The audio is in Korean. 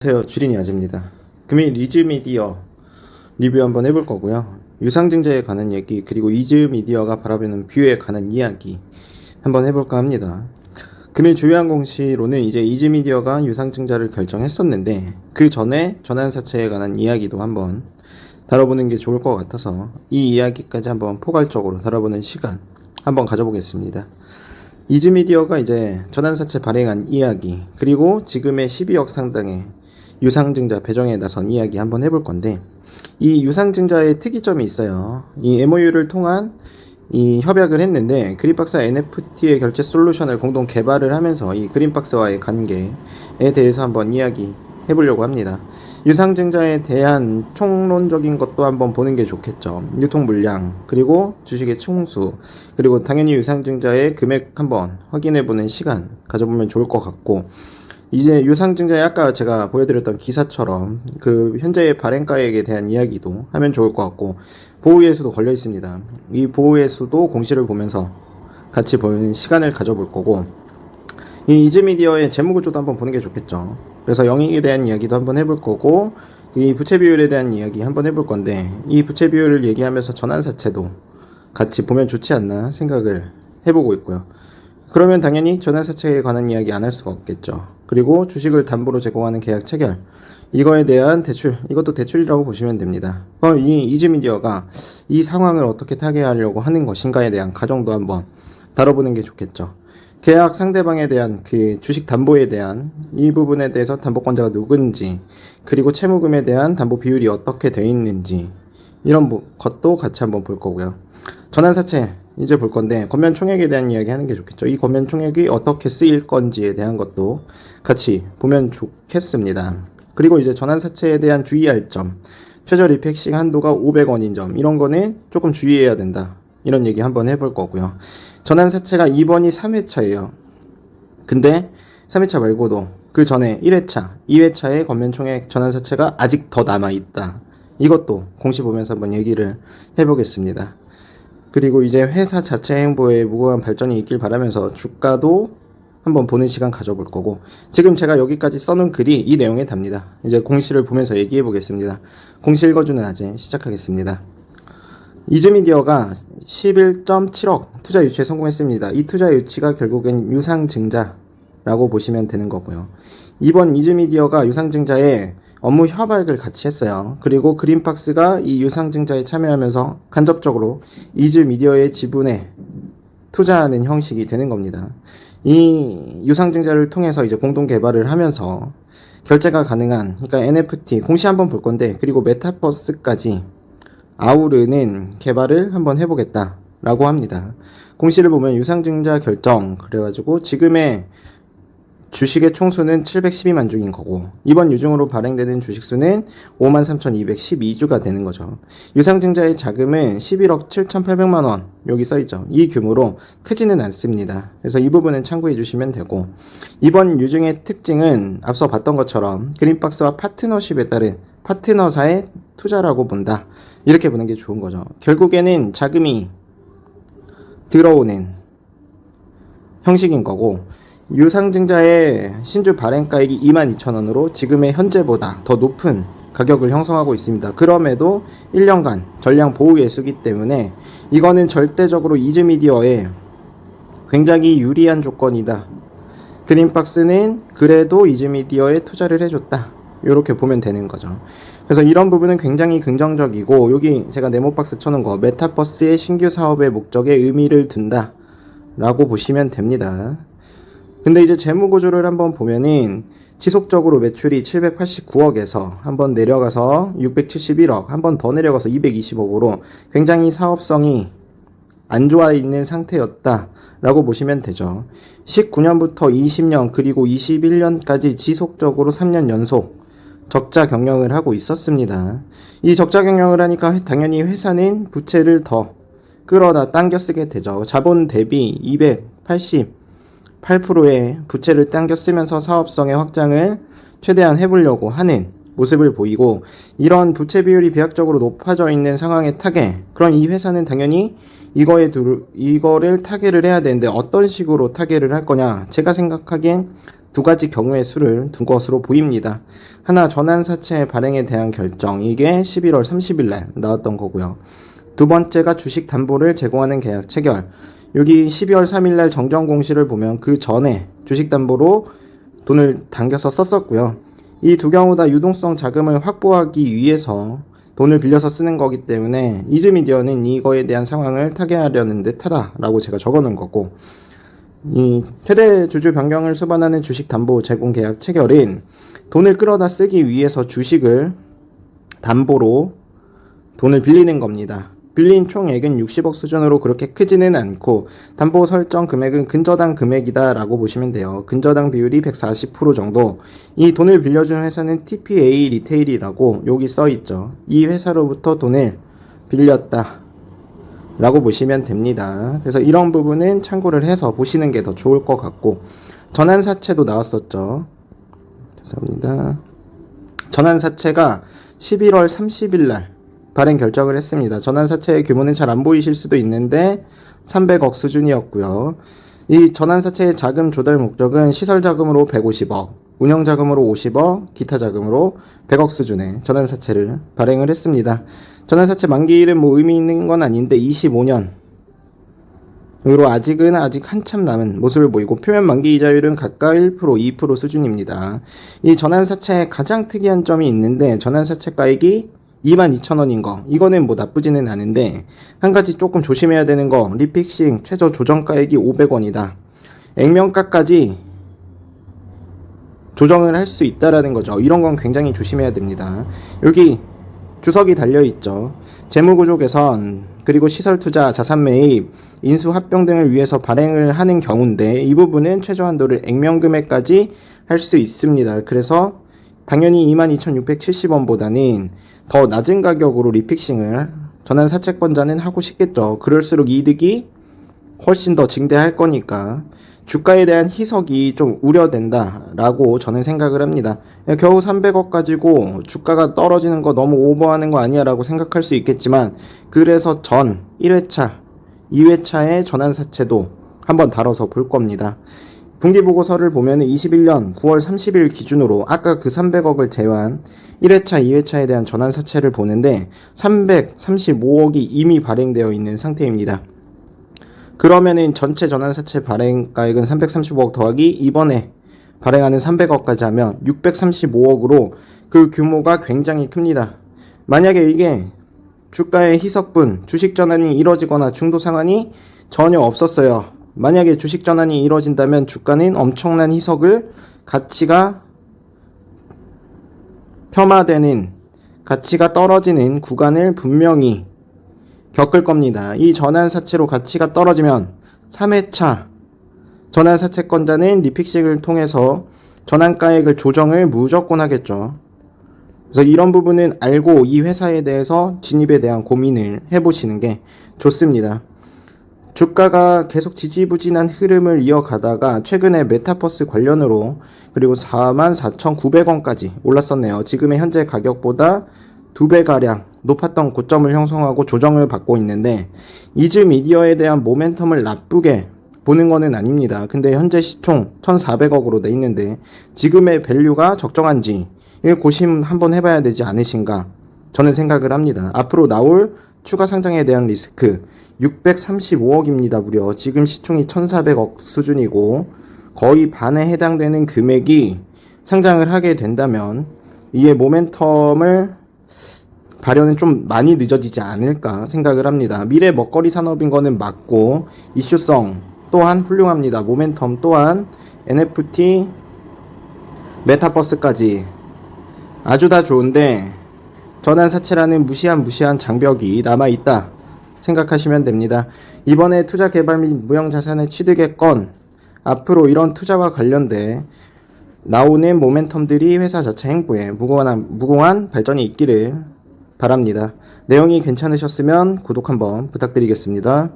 안녕하세요, 주린이 아재입니다. 금일 이즈미디어 리뷰 한번 해볼 거고요. 유상증자에 관한 얘기, 그리고 이즈미디어가 바라보는 뷰에 관한 이야기 한번 해볼까 합니다. 금일 주요한 공시로는 이제 이즈미디어가 유상증자를 결정했었는데, 그 전에 전환사채에 관한 이야기도 한번 다뤄보는 게 좋을 것 같아서 이 이야기까지 한번 포괄적으로 다뤄보는 시간 한번 가져보겠습니다. 이즈미디어가 이제 전환사채 발행한 이야기, 그리고 지금의 12억 상당의 유상증자 배정에 나선 이야기 한번 해볼 건데, 이 유상증자의 특이점이 있어요. 이 MOU를 통한 이 협약을 했는데, 그린박스와 NFT의 결제 솔루션을 공동 개발을 하면서 이 그린박스와의 관계에 대해서 한번 이야기 해보려고 합니다. 유상증자에 대한 총론적인 것도 한번 보는 게 좋겠죠. 유통 물량, 그리고 주식의 총수, 그리고 당연히 유상증자의 금액 한번 확인해보는 시간 가져보면 좋을 것 같고, 이제 유상증자에 아까 제가 보여드렸던 기사처럼 그 현재의 발행가액에 대한 이야기도 하면 좋을 것 같고, 보호예수도 걸려 있습니다. 이 보호예수도 공시를 보면서 같이 보는 시간을 가져볼 거고, 이 이즈미디어의 재무구조도 한번 보는 게 좋겠죠. 그래서 영익에 대한 이야기도 한번 해볼 거고, 이 부채 비율에 대한 이야기 한번 해볼 건데, 이 부채 비율을 얘기하면서 전환사채도 같이 보면 좋지 않나 생각을 해보고 있고요. 그러면 당연히 전환사채에 관한 이야기 안 할 수가 없겠죠. 그리고 주식을 담보로 제공하는 계약 체결, 이거에 대한 대출, 이것도 대출이라고 보시면 됩니다. 이 이즈미디어가 이 상황을 어떻게 타개하려고 하는 것인가에 대한 가정도 한번 다뤄보는 게 좋겠죠. 계약 상대방에 대한 그 주식 담보에 대한 이 부분에 대해서 담보권자가 누군지, 그리고 채무금에 대한 담보 비율이 어떻게 되어 있는지, 이런 것도 같이 한번 볼 거고요. 전환사채 이제 볼 건데, 권면 총액에 대한 이야기 하는 게 좋겠죠. 이 권면 총액이 어떻게 쓰일 건지에 대한 것도 같이 보면 좋겠습니다. 그리고 이제 전환사채에 대한 주의할 점, 최저리필 핵심 한도가 500원인 점, 이런 거는 조금 주의해야 된다, 이런 얘기 한번 해볼 거고요. 전환사채가 이번이 3회차예요. 근데 3회차 말고도 그 전에 1회차, 2회차의 권면총액 전환사채가 아직 더 남아있다, 이것도 공시 보면서 한번 얘기를 해보겠습니다. 그리고 이제 회사 자체 행보에 무궁한 발전이 있길 바라면서 주가도 한번 보는 시간 가져볼 거고, 지금 제가 여기까지 써놓은 글이 이 내용에 답니다. 이제 공시를 보면서 얘기해 보겠습니다. 공시 읽어주는 아재 시작하겠습니다. 이즈미디어가 11.7억 투자 유치에 성공했습니다. 이 투자 유치가 결국엔 유상증자라고 보시면 되는 거고요. 이번 이즈미디어가 유상증자에 업무 협약을 같이 했어요. 그리고 그린박스가 이 유상증자에 참여하면서 간접적으로 이즈미디어의 지분에 투자하는 형식이 되는 겁니다. 이 유상증자를 통해서 이제 공동 개발을 하면서 결제가 가능한, 그러니까 NFT 공시 한번 볼 건데, 그리고 메타버스까지 아우르는 개발을 한번 해보겠다 라고 합니다. 공시를 보면 유상증자 결정, 그래가지고 지금의 주식의 총수는 712만 주인 거고, 이번 유증으로 발행되는 주식수는 53,212주가 되는 거죠. 유상증자의 자금은 11억 7,800만 원, 여기 써있죠. 이 규모로 크지는 않습니다. 그래서 이 부분은 참고해 주시면 되고, 이번 유증의 특징은 앞서 봤던 것처럼 그린박스와 파트너십에 따른 파트너사의 투자라고 본다, 이렇게 보는 게 좋은 거죠. 결국에는 자금이 들어오는 형식인 거고, 유상증자의 신주 발행가액이 22,000원으로 지금의 현재보다 더 높은 가격을 형성하고 있습니다. 그럼에도 1년간 전량 보호 예수기 때문에 이거는 절대적으로 이즈미디어에 굉장히 유리한 조건이다. 그린박스는 그래도 이즈미디어에 투자를 해줬다, 이렇게 보면 되는 거죠. 그래서 이런 부분은 굉장히 긍정적이고, 여기 제가 네모박스 쳐놓은 거, 메타버스의 신규 사업의 목적에 의미를 둔다 라고 보시면 됩니다. 근데 이제 재무구조를 한번 보면은 지속적으로 매출이 789억에서 한번 내려가서 671억, 한번 더 내려가서 220억으로 굉장히 사업성이 안 좋아 있는 상태였다 라고 보시면 되죠. 19년부터 20년 그리고 21년까지 지속적으로 3년 연속 적자 경영을 하고 있었습니다. 이 적자 경영을 하니까 당연히 회사는 부채를 더 끌어다 당겨 쓰게 되죠. 자본 대비 288%의 부채를 당겨 쓰면서 사업성의 확장을 최대한 해보려고 하는 모습을 보이고, 이런 부채 비율이 비약적으로 높아져 있는 상황의 타겟, 그럼 이 회사는 당연히 이거를 타겟을 해야 되는데 어떤 식으로 타겟을 할 거냐, 제가 생각하기엔 두 가지 경우의 수를 둔 것으로 보입니다. 하나, 전환사채 발행에 대한 결정. 이게 11월 30일 날 나왔던 거고요. 두 번째가 주식 담보를 제공하는 계약 체결. 여기 12월 3일 날 정정 공시를 보면 그 전에 주식 담보로 돈을 당겨서 썼었고요. 이 두 경우 다 유동성 자금을 확보하기 위해서 돈을 빌려서 쓰는 거기 때문에 이즈미디어는 이거에 대한 상황을 타개하려는 듯하다라고 제가 적어놓은 거고, 이 최대 주주 변경을 수반하는 주식 담보 제공 계약 체결인 돈을 끌어다 쓰기 위해서 주식을 담보로 돈을 빌리는 겁니다. 빌린 총액은 60억 수준으로 그렇게 크지는 않고 담보 설정 금액은 근저당 금액이다 라고 보시면 돼요. 근저당 비율이 140% 정도. 이 돈을 빌려준 회사는 TPA 리테일이라고 여기 써있죠. 이 회사로부터 돈을 빌렸다 라고 보시면 됩니다. 그래서 이런 부분은 참고를 해서 보시는 게 더 좋을 것 같고, 전환사채도 나왔었죠. 죄송합니다. 전환사채가 11월 30일 날 발행 결정을 했습니다. 전환사채의 규모는 잘 안 보이실 수도 있는데 300억 수준이었고요. 이 전환사채의 자금 조달 목적은 시설자금으로 150억, 운영자금으로 50억, 기타 자금으로 100억 수준의 전환사채를 발행을 했습니다. 전환사채 만기일은 뭐 의미 있는 건 아닌데 25년으로 아직 한참 남은 모습을 보이고, 표면 만기 이자율은 각각 1%, 2% 수준입니다. 이 전환사채의 가장 특이한 점이 있는데, 전환사채 가액이 22,000원인 거, 이거는 뭐 나쁘지는 않은데 한 가지 조금 조심해야 되는 거, 리픽싱 최저 조정가액이 500원이다. 액면가까지 조정을 할 수 있다라는 거죠. 이런 건 굉장히 조심해야 됩니다. 여기 주석이 달려있죠. 재무구조 개선, 그리고 시설투자, 자산 매입, 인수 합병 등을 위해서 발행을 하는 경우인데, 이 부분은 최저 한도를 액면금액까지 할 수 있습니다. 그래서 당연히 22,670원보다는 더 낮은 가격으로 리픽싱을 전환사채권자는 하고 싶겠죠. 그럴수록 이득이 훨씬 더 증대할 거니까 주가에 대한 희석이 좀 우려된다라고 저는 생각을 합니다. 겨우 300억 가지고 주가가 떨어지는 거 너무 오버하는 거 아니야 라고 생각할 수 있겠지만, 그래서 전 1회차, 2회차의 전환사채도 한번 다뤄서 볼 겁니다. 분기보고서를 보면 21년 9월 30일 기준으로 아까 그 300억을 제외한 1회차, 2회차에 대한 전환사채를 보는데 335억이 이미 발행되어 있는 상태입니다. 그러면은 전체 전환사채 발행가액은 335억 더하기 이번에 발행하는 300억까지 하면 635억으로 그 규모가 굉장히 큽니다. 만약에 이게 주가의 희석분, 주식 전환이 이뤄지거나 중도 상환이 전혀 없었어요. 만약에 주식 전환이 이루어진다면 주가는 엄청난 희석을, 가치가 폄하되는, 가치가 떨어지는 구간을 분명히 겪을 겁니다. 이 전환사채로 가치가 떨어지면 3회차 전환사채권자는 리픽싱을 통해서 전환가액을 조정을 무조건 하겠죠. 그래서 이런 부분은 알고 이 회사에 대해서 진입에 대한 고민을 해보시는 게 좋습니다. 주가가 계속 지지부진한 흐름을 이어가다가 최근에 메타버스 관련으로 그리고 44,900원까지 올랐었네요. 지금의 현재 가격보다 2배가량 높았던 고점을 형성하고 조정을 받고 있는데, 이즈미디어에 대한 모멘텀을 나쁘게 보는 거는 아닙니다. 근데 현재 시총 1,400억으로 돼 있는데 지금의 밸류가 적정한지 이거 고심 한번 해봐야 되지 않으신가 저는 생각을 합니다. 앞으로 나올 추가 상장에 대한 리스크 635억입니다. 무려 지금 시총이 1,400억 수준이고 거의 반에 해당되는 금액이 상장을 하게 된다면 이의 모멘텀을 발현은 좀 많이 늦어지지 않을까 생각을 합니다. 미래 먹거리 산업인 거는 맞고 이슈성 또한 훌륭합니다. 모멘텀 또한 NFT, 메타버스까지 아주 다 좋은데 전환사채라는 무시한 장벽이 남아있다 생각하시면 됩니다. 이번에 투자개발 및 무형자산의 취득의 건, 앞으로 이런 투자와 관련돼 나오는 모멘텀들이 회사 자체 행보에 무궁한 발전이 있기를 바랍니다. 내용이 괜찮으셨으면 구독 한번 부탁드리겠습니다.